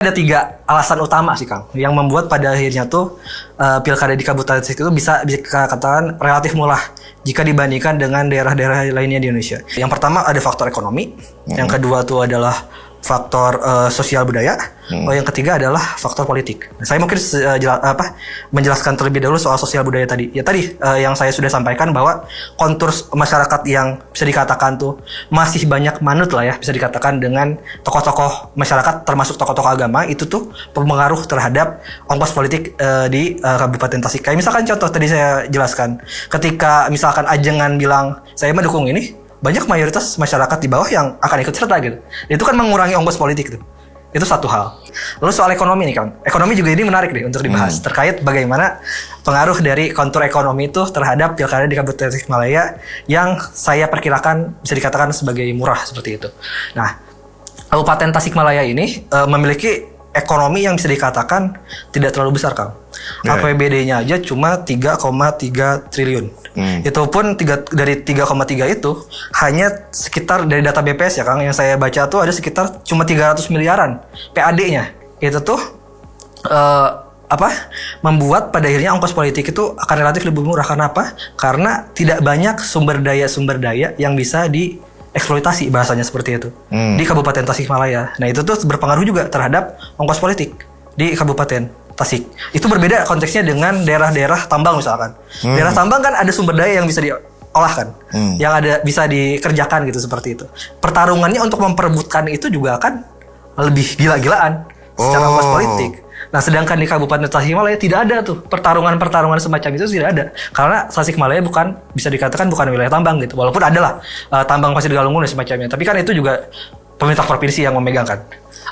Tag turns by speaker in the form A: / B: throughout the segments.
A: Ada 3 alasan utama sih Kang yang membuat pada akhirnya tuh pilkada di Kabupaten Tasik itu bisa dikatakan relatif murah jika dibandingkan dengan daerah-daerah lainnya di Indonesia. Yang pertama ada faktor ekonomi, yang kedua tuh adalah faktor sosial budaya, yang ketiga adalah faktor politik. Saya mungkin menjelaskan terlebih dahulu soal sosial budaya tadi. Ya tadi yang saya sudah sampaikan bahwa kontur masyarakat yang bisa dikatakan tuh masih banyak manut lah ya, bisa dikatakan dengan tokoh-tokoh masyarakat termasuk tokoh-tokoh agama itu tuh berpengaruh terhadap ongkos politik di Kabupaten Tasik. Kayak misalkan contoh tadi saya jelaskan, ketika misalkan Ajengan bilang saya mendukung ini, banyak mayoritas masyarakat di bawah yang akan ikut serta gitu. Itu kan mengurangi ongkos politik tuh. Itu satu hal. Lalu soal ekonomi nih Kang. Ekonomi juga ini menarik deh untuk dibahas terkait bagaimana pengaruh dari kontur ekonomi itu terhadap pilkada di Kabupaten Tasikmalaya yang saya perkirakan bisa dikatakan sebagai murah seperti itu. Nah, Kabupaten Tasikmalaya ini memiliki ekonomi yang bisa dikatakan tidak terlalu besar Kang. APBD-nya aja cuma 3,3 triliun. Itu pun dari 3,3 itu hanya sekitar dari data BPS ya Kang, yang saya baca tuh ada sekitar cuma 300 miliaran PAD-nya. Itu tuh membuat pada akhirnya ongkos politik itu akan relatif lebih murah. Karena apa? Karena tidak banyak sumber daya yang bisa dieksploitasi, bahasanya seperti itu, di Kabupaten Tasikmalaya. Nah itu tuh berpengaruh juga terhadap ongkos politik di Kabupaten Tasik. Itu berbeda konteksnya dengan daerah-daerah tambang misalkan. Daerah tambang kan ada sumber daya yang bisa diolah kan, yang ada bisa dikerjakan gitu seperti itu. Pertarungannya untuk memperebutkan itu juga akan lebih gila-gilaan secara ongkos politik. Nah sedangkan di Kabupaten Tasikmalaya tidak ada tuh pertarungan semacam itu, tidak ada. Karena Tasikmalaya bisa dikatakan bukan wilayah tambang gitu. Walaupun ada lah tambang pasir galunggung dan semacamnya. Tapi kan itu juga pemerintah provinsi yang memegang kan,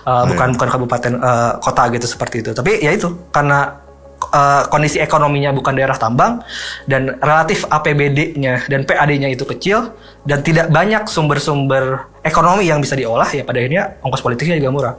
A: bukan kabupaten kota gitu seperti itu. Tapi ya itu karena kondisi ekonominya bukan daerah tambang dan relatif APBD-nya dan PAD-nya itu kecil dan tidak banyak sumber-sumber ekonomi yang bisa diolah, ya pada akhirnya ongkos politiknya juga murah.